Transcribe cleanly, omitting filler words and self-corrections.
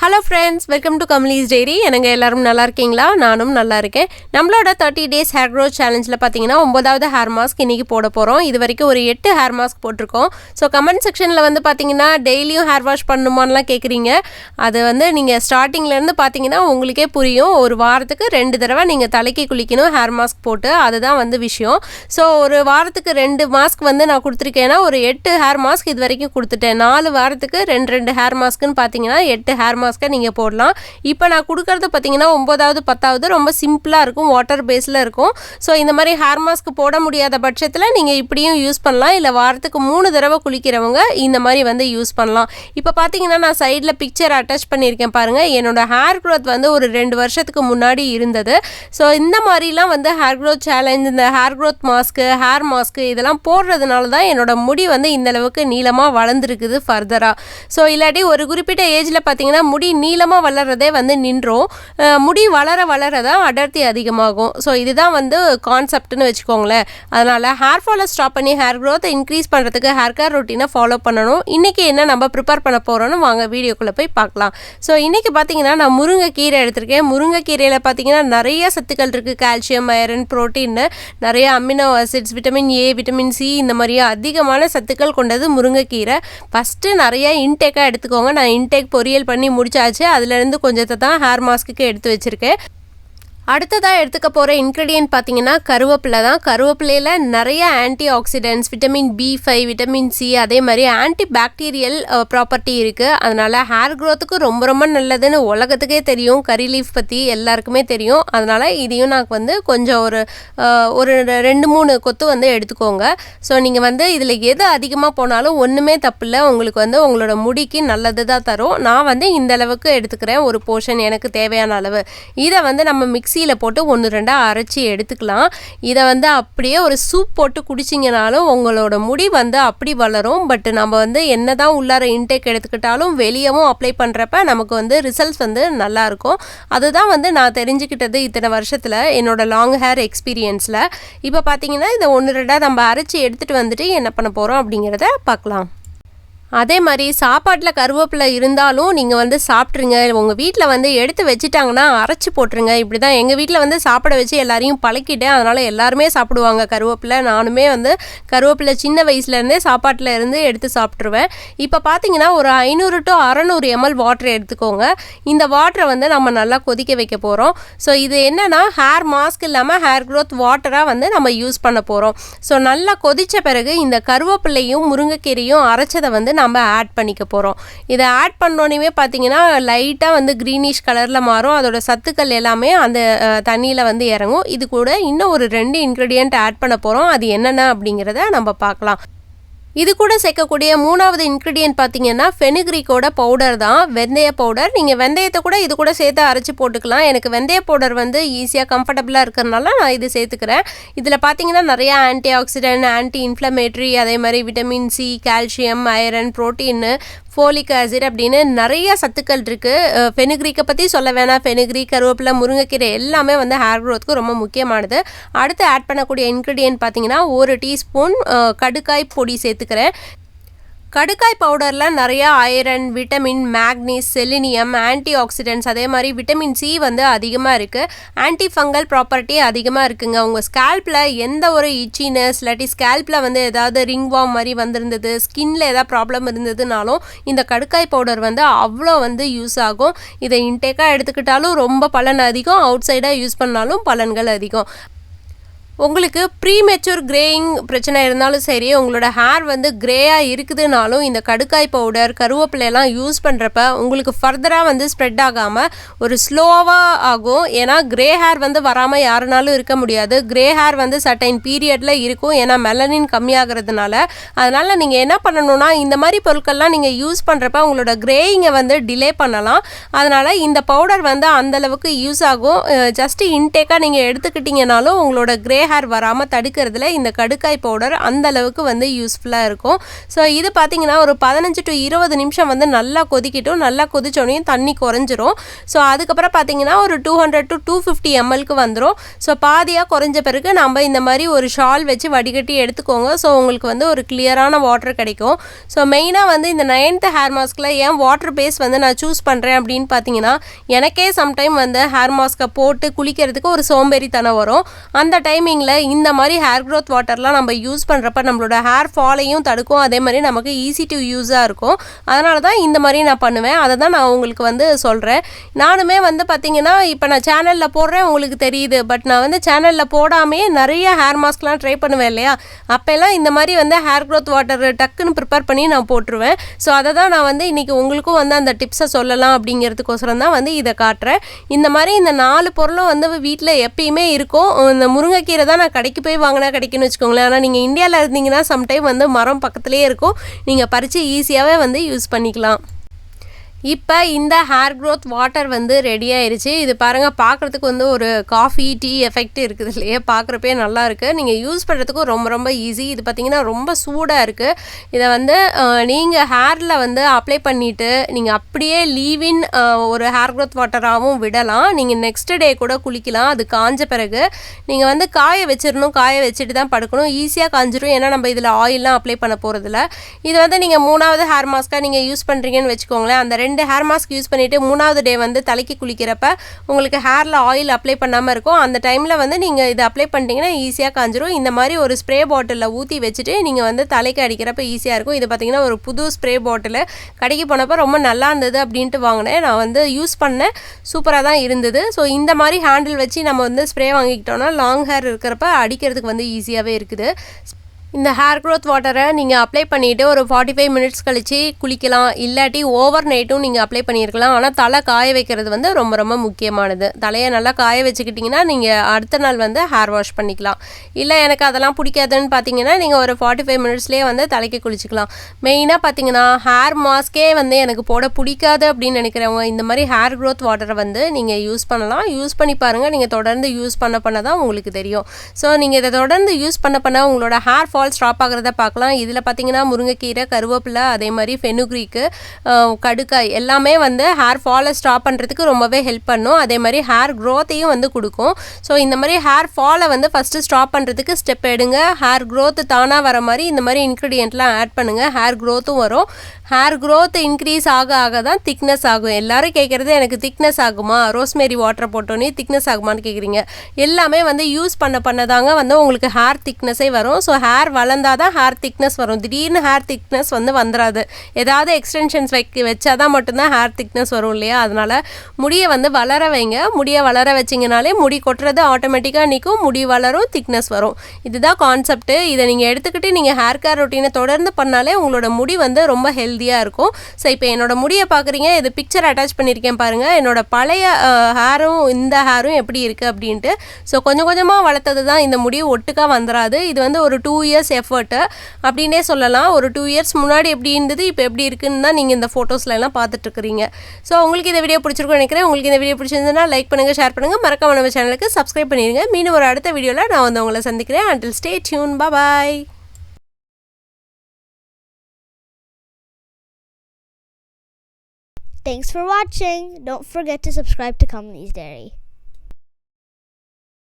Hello friends, welcome to KamalisDiary. என்னங்க எல்லாரும் நல்லா இருக்கீங்களா? நானும் நல்லா இருக்கேன். நம்மளோட 30 days hair growth challengeல பாத்தீங்கன்னா 9வது hair mask இன்னைக்கு போட போறோம். இது வரைக்கும் ஒரு 8 hair mask போட்டுருக்கோம். சோ கமெண்ட் செக்ஷன்ல வந்து பாத்தீங்கன்னா டெய்லியும் hair wash பண்ணுமான்னுலாம் கேக்குறீங்க. அது வந்து நீங்க ஸ்டார்டிங்ல இருந்து பாத்தீங்கன்னா உங்களுக்கே புரியும். ஒரு வாரத்துக்கு 2 தடவை நீங்க தலைக்கு குளிக்கணும் hair mask போட்டு. அதுதான் வந்து விஷயம். சோ ஒரு வாரத்துக்கு 2 mask வந்து நான் கொடுத்திருக்கேன்னா ஒரு 8 hair mask இது வரைக்கும் கொடுத்துட்டேன். 4 வாரத்துக்கு 2 hair maskன்னு பாத்தீங்கன்னா 8 hair mask நீங்க போடலாம். இப்போ நான் கொடுக்கிறது பாத்தீங்கன்னா 9வது 10வது ரொம்ப சிம்பிளா இருக்கும், வாட்டர் பேஸ்ல இருக்கும். சோ இந்த மாதிரி ஹேர் மாஸ்க் போட முடியாத பட்சத்துல நீங்க இப்படியும் யூஸ் பண்ணலாம். இல்ல வாரத்துக்கு 3 தடவை குளிக்கிறவங்க இந்த மாதிரி வந்து யூஸ் பண்ணலாம். இப்போ பாத்தீங்கன்னா நான் சைடுல பிக்சர் அட்டாச் பண்ணியிருக்கேன் பாருங்க. என்னோட ஹேர் growth வந்து ஒரு 2 வருஷத்துக்கு முன்னாடி இருந்தது. சோ இந்த மாதிரிலாம் வந்து ஹேர் growth சேலஞ்ச், இந்த hair growth mask, hair mask இதெல்லாம் போடுறதுனால தான் என்னோட முடி வந்து இந்த அளவுக்கு நீளமா வளர்ந்துருக்குது ஃபர்தரா. சோ இல்லாட்டி ஒரு குறிப்பிட்ட ஏஜ்ல பாத்தீங்கன்னா முடி நீளமா வளர்றதே வந்து நின்றோம். முடி வளர வளரதான் அடர்த்தி அதிகமாகும். ஸோ இதுதான் வந்து கான்செப்ட்னு வச்சுக்கோங்களேன். அதனால ஹேர் ஃபாலை ஸ்டாப் பண்ணி ஹேர் க்ரோத்தை இன்க்ரீஸ் பண்ணுறதுக்கு ஹேர் கேர் ரொட்டீனை ஃபாலோ பண்ணணும். இன்றைக்கி என்ன நம்ம ப்ரிப்பேர் பண்ண போகிறோன்னு வாங்க வீடியோக்குள்ளே போய் பார்க்கலாம். ஸோ இன்றைக்கி பார்த்தீங்கன்னா நான் முருங்கைக்கீரை எடுத்திருக்கேன். முருங்கைக்கீரையில் பார்த்தீங்கன்னா நிறைய சத்துக்கள் இருக்குது. கால்சியம், அயரன், புரோட்டீன், நிறைய amino acids, vitamin A, vitamin C, இந்த மாதிரி அதிகமான சத்துக்கள் கொண்டது முருங்கைக்கீரை. ஃபஸ்ட்டு நிறைய இன்டேக்காக எடுத்துக்கோங்க. நான் இன்டேக் பொரியல் பண்ணி முடிச்சாச்சு. அதுலேருந்து கொஞ்சத்தை தான் ஹேர் மாஸ்க்கு எடுத்து வச்சுருக்கேன். அடுத்ததாக எடுத்துக்க போகிற இன்க்ரீடியன்ட் பார்த்தீங்கன்னா கருவேப்பிலை தான். கருவேப்பிலையில் நிறைய anti oxidants, vitamin B5, vitamin C, அதே மாதிரி ஆன்டி பாக்டீரியல் ப்ராப்பர்ட்டி இருக்குது. அதனால் ஹேர் க்ரோத்துக்கு ரொம்ப ரொம்ப நல்லதுன்னு உலகத்துக்கே தெரியும். கரி லீஃப் பற்றி எல்லாருக்குமே தெரியும். அதனால் இதையும் நான் வந்து கொஞ்சம் ஒரு 2-3 கொத்து வந்து எடுத்துக்கோங்க. ஸோ நீங்கள் வந்து இதில் எது அதிகமாக போனாலும் ஒன்றுமே தப்பில்லை. உங்களுக்கு வந்து உங்களோட முடிக்கு நல்லது தான் தரும். நான் வந்து இந்த அளவுக்கு எடுத்துக்கிறேன், ஒரு போர்ஷன் எனக்கு தேவையான அளவு. இதை வந்து நம்ம மிக்ஸியில் போட்டு 1-2 அரைச்சி எடுத்துக்கலாம். இதை வந்து அப்படியே ஒரு சூப் போட்டு குடிச்சிங்கனாலும் உங்களோட முடி வந்து அப்படி வளரும். பட் நம்ம வந்து என்ன தான் உள்ளார இன்டேக் எடுத்துக்கிட்டாலும் வெளியவும் அப்ளை பண்ணுறப்ப நமக்கு வந்து ரிசல்ட்ஸ் வந்து நல்லாயிருக்கும். அதுதான் வந்து நான் தெரிஞ்சுக்கிட்டது இத்தனை வருஷத்தில் என்னோட லாங் ஹேர் எக்ஸ்பீரியன்ஸில். இப்போ பார்த்தீங்கன்னா இதை 1-2 நம்ம அரைச்சி எடுத்துகிட்டு வந்துட்டு என்ன பண்ண போகிறோம் அப்படிங்கிறத பார்க்கலாம். அதே மாதிரி சாப்பாட்டில் கருவேப்பிலை இருந்தாலும் நீங்கள் வந்து சாப்பிட்ருங்க. உங்கள் வீட்டில் வந்து எடுத்து வச்சுட்டாங்கன்னா அரைச்சி போட்டுருங்க. இப்படி தான் எங்கள் வீட்டில் வந்து சாப்பிட வச்சு எல்லாரையும் பழக்கிட்டேன். அதனால் எல்லாருமே சாப்பிடுவாங்க கருவேப்பிலை. நானுமே வந்து கருவேப்பிலை சின்ன வயசுலேருந்தே சாப்பாட்டில் இருந்து எடுத்து சாப்பிட்ருவேன். இப்போ பார்த்தீங்கன்னா ஒரு 500 to 600 ml வாட்டர் எடுத்துக்கோங்க. இந்த வாட்டரை வந்து நம்ம நல்லா கொதிக்க வைக்க போகிறோம். ஸோ இது என்னென்னா ஹேர் மாஸ்க் இல்லாமல் ஹேர் க்ரோத் வாட்டராக வந்து நம்ம யூஸ் பண்ண போகிறோம். ஸோ நல்லா கொதித்த பிறகு இந்த கருவேப்பிலையும் முருங்கைக்கீரையும் அரைச்சதை வந்து நம்ம ஆட் பண்ணிக்க போகிறோம். இதை ஆட் பண்ணோன்னே பார்த்தீங்கன்னா லைட்டாக வந்து க்ரீனிஷ் கலரில் மாறும். அதோட சத்துக்கள் எல்லாமே அந்த தண்ணியில் வந்து இறங்கும். இது கூட இன்னும் ஒரு 2 இன்க்ரீடியண்ட் ஆட் பண்ண போகிறோம். அது என்னென்ன அப்படிங்கிறத நம்ம பார்க்கலாம். இது கூட சேர்க்கக்கூடிய 3வது இன்க்ரீடியன்ட் பார்த்தீங்கன்னா ஃபெனுக்ரீக்கோட பவுடர் தான், வெந்தய பவுடர். நீங்கள் வெந்தயத்தை கூட இது கூட சேர்த்து அரைச்சி போட்டுக்கலாம். எனக்கு வெந்தய பவுடர் வந்து ஈஸியாக கம்ஃபர்டபுளாக இருக்கிறதுனால நான் இது சேர்த்துக்கிறேன். இதில் பார்த்தீங்கன்னா நிறையா ஆன்டி ஆக்சிடென்ட், ஆன்டி இன்ஃப்ளமேட்ரி, அதே மாதிரி vitamin C, calcium, iron, protein, folic acid அப்படின்னு நிறைய சத்துக்கள் இருக்குது. ஃபெனுக்ரீக்கை பற்றி சொல்ல வேணாம். ஃபெனுக்ரீக், கருவேப்பிலை, முருங்கைக்கீரை எல்லாமே வந்து ஹேர் க்ரோத்துக்கு ரொம்ப முக்கியமானது. அடுத்து ஆட் பண்ணக்கூடிய இன்க்ரீடியன்ட் பார்த்தீங்கன்னா 1 டீஸ்பூன் கடுக்காய் பொடி சேர்த்துக்கிறேன். கடுக்காய் பவுடரில் நிறையா iron, vitamin, மேக்னீஸ், selenium, anti oxidants, அதே மாதிரி விட்டமின் சி வந்து அதிகமாக இருக்குது. ஆன்டி ஃபங்கல் ப்ராப்பர்ட்டி அதிகமாக இருக்குங்க. உங்கள் ஸ்கேல்பில் எந்த ஒரு இச்சினஸ் இல்லாட்டி ஸ்கேல்பில் வந்து ஏதாவது ரிங் வார்ம் மாதிரி வந்திருந்தது, ஸ்கின்ல ஏதாவது ப்ராப்ளம் இருந்ததுனாலும் இந்த கடுக்காய் பவுடர் வந்து அவ்வளோ வந்து யூஸ் ஆகும். இதை இன்டேக்காக எடுத்துக்கிட்டாலும் ரொம்ப பலன் அதிகம், அவுட் சைடாக யூஸ் பண்ணாலும் பலன்கள் அதிகம். உங்களுக்கு ப்ரீமெச்சூர் கிரேயிங் பிரச்சனை இருந்தாலும் சரி, உங்களோட ஹேர் வந்து கிரேயாக இருக்குதுனாலும் இந்த கடுக்காய் பவுடர், கருவேப்பிலையெல்லாம் யூஸ் பண்ணுறப்ப உங்களுக்கு ஃபர்தராக வந்து ஸ்ப்ரெட் ஆகாமல் ஒரு ஸ்லோவாக ஆகும். ஏன்னா கிரே ஹேர் வந்து வராமல் யாருனாலும் இருக்க முடியாது. கிரே ஹேர் வந்து சர்டைன் பீரியடில் இருக்கும், ஏன்னா மெலனின் கம்மியாகிறதுனால. அதனால் நீங்கள் என்ன பண்ணணும்னா இந்த மாதிரி பொருட்கள்லாம் நீங்கள் யூஸ் பண்ணுறப்ப உங்களோட கிரேயிங்கை வந்து டிலே பண்ணலாம். அதனால் இந்த பவுடர் வந்து அந்தளவுக்கு யூஸ் ஆகும். ஜஸ்ட்டு இன்டேக்காக நீங்கள் எடுத்துக்கிட்டிங்கனாலும் உங்களோட கிரே ஹேர் வராமல் தடுக்கிறதுல இந்த கடுக்காய் பவுடர் அந்த அளவுக்கு வந்து யூஸ்ஃபுல்லாக இருக்கும். ஸோ இது பார்த்தீங்கன்னா ஒரு 15 to 20 நிமிஷம் வந்து நல்லா கொதிக்கட்டும். நல்லா கொதிச்சோடனையும் தண்ணி குறைஞ்சிரும். ஸோ அதுக்கப்புறம் பார்த்தீங்கன்னா ஒரு 200 to 250 mlக்கு வந்துடும். ஸோ பாதியாக குறைஞ்ச பிறகு நம்ம இந்த மாதிரி ஒரு ஷால் வச்சு வடிகட்டி எடுத்துக்கோங்க. ஸோ உங்களுக்கு வந்து ஒரு கிளியரான வாட்டர் கிடைக்கும். ஸோ மெயினாக வந்து இந்த 9th ஹேர் மாஸ்கில் ஏன் வாட்டர் பேஸ் வந்து நான் சூஸ் பண்ணுறேன் அப்படின்னு பார்த்தீங்கன்னா, எனக்கே சம்டைம் வந்து ஹேர் மாஸ்க்கை போட்டு குளிக்கிறதுக்கு ஒரு சோம்பேறித்தனம் வரும். அந்த டைமிங்கில் இந்த மாதிரி ஹேர் க்ரோத் வாட்டர்லாம் நம்ம யூஸ் பண்ணுறப்ப நம்மளோட ஹேர் ஃபாலையும் தடுக்கும். அதே மாதிரி நமக்கு ஈஸி டு யூஸாக இருக்கும். அதனால தான் இந்த மாதிரி நான் பண்ணுவேன். அதை தான் நான் உங்களுக்கு வந்து சொல்கிறேன். நானுமே வந்து பார்த்தீங்கன்னா இப்போ நான் சேனலில் போடுறேன் உங்களுக்கு தெரியுது. பட் நான் வந்து சேனலில் போடாமே நிறைய ஹேர் மாஸ்க்லாம் ட்ரை பண்ணுவேன் இல்லையா, அப்போல்லாம் இந்த மாதிரி வந்து ஹேர் க்ரோத் வாட்டர் டக்குன்னு ப்ரிப்பேர் பண்ணி நான் போட்டுருவேன். ஸோ அதை தான் நான் வந்து இன்றைக்கி உங்களுக்கும் வந்து அந்த டிப்ஸை சொல்லலாம் அப்படிங்கிறதுக்கோசரம் தான் வந்து இதை காட்டுறேன். இந்த மாதிரி இந்த 4 பொருளும் வந்து வீட்டில் எப்பயுமே இருக்கும். இந்த முருங்கைக்கீரை தான் நான் கடைக்கு போய் வாங்கினா கிடைக்குன்னு வச்சுக்கோங்களேன். ஆனால் நீங்கள் இந்தியாவில் இருந்தீங்கன்னா சம்டைம் வந்து மரம் பக்கத்துலேயே இருக்கும். நீங்கள் பறித்து ஈஸியாகவே வந்து யூஸ் பண்ணிக்கலாம். இப்போ இந்த ஹேர் க்ரோத் வாட்டர் வந்து ரெடி ஆயிடுச்சு. இது பாருங்கள், பார்க்குறதுக்கு வந்து ஒரு காஃபி டீ எஃபெக்ட் இருக்குது இல்லையே, பார்க்குறப்பே நல்லா இருக்குது. நீங்கள் யூஸ் பண்ணுறதுக்கும் ரொம்ப ரொம்ப ஈஸி. இது பார்த்திங்கன்னா ரொம்ப சூடாக இருக்குது. இதை வந்து நீங்கள் ஹேரில் வந்து அப்ளை பண்ணிவிட்டு நீங்கள் அப்படியே லீவின் ஒரு ஹேர் க்ரோத் வாட்டராகவும் விடலாம். நீங்கள் நெக்ஸ்ட் டே கூட குளிக்கலாம். அது காஞ்ச பிறகு நீங்கள் வந்து காய வச்சிடணும். காய வச்சுட்டு தான் படுக்கணும். ஈஸியாக காஞ்சிடும். ஏன்னா நம்ம இதில் ஆயிலெலாம் அப்ளை பண்ண போகிறதில்ல. இது வந்து நீங்கள் 3வது ஹேர் மாஸ்க்காக நீங்கள் யூஸ் பண்ணுறீங்கன்னு வச்சுக்கோங்களேன். அந்த 2 ஹேர் மாஸ்க் யூஸ் பண்ணிவிட்டு 3வது டே வந்து தலைக்கு குளிக்கிறப்ப உங்களுக்கு ஹேரில் ஆயில் அப்ளை பண்ணாமல் இருக்கும். அந்த டைமில் வந்து நீங்கள் இதை அப்ளை பண்ணிட்டீங்கன்னா ஈஸியாக காஞ்சிரும். இந்த மாதிரி ஒரு ஸ்ப்ரே பாட்டிலில் ஊற்றி வச்சுட்டு நீங்கள் வந்து தலைக்கு அடிக்கிறப்ப ஈஸியாக இருக்கும். இது பார்த்திங்கன்னா ஒரு புது ஸ்ப்ரே பாட்டில் கடைக்கு போனப்போ ரொம்ப நல்லா இருந்தது அப்படின்ட்டு வாங்கினேன். நான் வந்து யூஸ் பண்ணேன். சூப்பராக தான் இருந்தது. ஸோ இந்த மாதிரி ஹேண்டில் வச்சு நம்ம வந்து ஸ்ப்ரே வாங்கிக்கிட்டோம்னா லாங் ஹேர் இருக்கிறப்ப அடிக்கிறதுக்கு வந்து ஈஸியாகவே இருக்குது. இந்த ஹேர் க்ரோத் வாட்டரை நீங்கள் அப்ளை பண்ணிவிட்டு ஒரு 45 மினிட்ஸ் கழித்து குளிக்கலாம். இல்லாட்டி ஓவர் நைட்டும் நீங்கள் அப்ளை பண்ணியிருக்கலாம். ஆனால் தலை காய வைக்கிறது வந்து ரொம்ப ரொம்ப முக்கியமானது. தலையை நல்லா காய வச்சுக்கிட்டிங்கன்னா நீங்கள் அடுத்த நாள் வந்து ஹேர் வாஷ் பண்ணிக்கலாம். இல்லை எனக்கு அதெல்லாம் பிடிக்காதுன்னு பார்த்தீங்கன்னா நீங்கள் ஒரு 45 மினிட்ஸ்லேயே வந்து தலைக்கு குளிச்சிக்கலாம். மெயினாக பார்த்தீங்கன்னா ஹேர் மாஸ்க்கே வந்து எனக்கு போட பிடிக்காது அப்படின்னு நினைக்கிறவங்க இந்த மாதிரி ஹேர் க்ரோத் வாட்டரை வந்து நீங்கள் யூஸ் பண்ணலாம். யூஸ் பண்ணி பாருங்கள். நீங்கள் தொடர்ந்து யூஸ் பண்ண தான் உங்களுக்கு தெரியும். ஸோ நீங்கள் இதை தொடர்ந்து யூஸ் பண்ண உங்களோட ஹேர் ஃபால் ஸ்டாப் ஆகிறத பார்க்கலாம். இதில் பார்த்தீங்கன்னா முருங்கைக்கீரை, கருவேப்பிலை, அதே மாதிரி ஃபெனுக்ரீக்கு, கடுக்காய் எல்லாமே வந்து ஹேர் ஃபாலை ஸ்டாப் பண்ணுறதுக்கு ரொம்பவே ஹெல்ப் பண்ணும். அதே மாதிரி ஹேர் க்ரோத்தையும் வந்து கொடுக்கும். ஸோ இந்த மாதிரி ஹேர் ஃபாலை வந்து ஃபஸ்ட்டு ஸ்டாப் பண்ணுறதுக்கு ஸ்டெப் எடுங்க. ஹேர் க்ரோத்து தானாக வர மாதிரி இந்த மாதிரி இன்க்ரீடியன்ட்லாம் ஆட் பண்ணுங்கள். ஹேர் க்ரோத்தும் வரும். ஹேர் க்ரோத் இன்க்ரீஸ் ஆக தான் திக்னஸ் ஆகும். எல்லோரும் கேட்குறது எனக்கு திக்னஸ் ஆகுமா, ரோஸ்மேரி வாட்டரை போட்டோன்னே திக்னஸ் ஆகுமான்னு கேட்குறீங்க. எல்லாமே வந்து யூஸ் பண்ண தாங்க வந்து உங்களுக்கு ஹேர் திக்னஸே வரும். ஸோ ஹேர் வளர்ந்தால் தான் ஹேர் திக்னஸ் வரும். திடீர்னு ஹேர் திக்னஸ் வந்து வந்துடாது. ஏதாவது எக்ஸ்டென்ஷன்ஸ் வச்சாதான் மட்டும்தான் ஹேர் திக்னஸ் வரும் இல்லையா. அதனால் முடியை வந்து வளர வைங்க. முடியை வளர வச்சிங்கனாலே முடி கொட்டுறது ஆட்டோமேட்டிக்காக நிற்கும். முடி வளரும், திக்னஸ் வரும். இதுதான் கான்செப்ட்டு. இதை நீங்கள் எடுத்துக்கிட்டு நீங்கள் ஹேர் கேர் ரொட்டீனை தொடர்ந்து பண்ணாலே உங்களோட முடி வந்து ரொம்ப ஹெல்த்தியாக இருக்கும். ஸோ இப்போ என்னோட முடியை பார்க்குறீங்க. இது பிக்சர் அட்டாச் பண்ணியிருக்கேன் பாருங்கள். என்னோட பழைய ஹேரும் இந்த ஹேரும் எப்படி இருக்குது அப்படின்ட்டு. ஸோ கொஞ்சம் கொஞ்சமாக வளர்த்தது தான் இந்த முடி ஒட்டுக்காக வந்துடாது. இது வந்து ஒரு 2 இயர்ஸ் எஃபர்ட்டு அப்படின்னே சொல்லலாம். ஒரு 2 இயர்ஸ் முன்னாடி எப்படி இருந்தது, இப்போ எப்படி இருக்குன்னு தான் நீங்கள் இந்த ஃபோட்டோஸ்லாம் பார்த்துட்ருக்குறீங்க. ஸோ உங்களுக்கு இந்த வீடியோ பிடிச்சிருக்கும்னு நினைக்கிறேன். உங்களுக்கு இந்த வீடியோ பிடிச்சிருந்ததுன்னா லைக் பண்ணுங்கள், ஷேர் பண்ணுங்கள், மறக்காம நம்ம சேனலுக்கு சப்ஸ்கிரைப் பண்ணிடுங்க. மீண்டும் ஒரு அடுத்த வீடியோவில் நான் வந்து உங்களை சந்திக்கிறேன். until stay tuned. Bye bye. Thanks for watching. Don't forget to subscribe to KamalisDiary.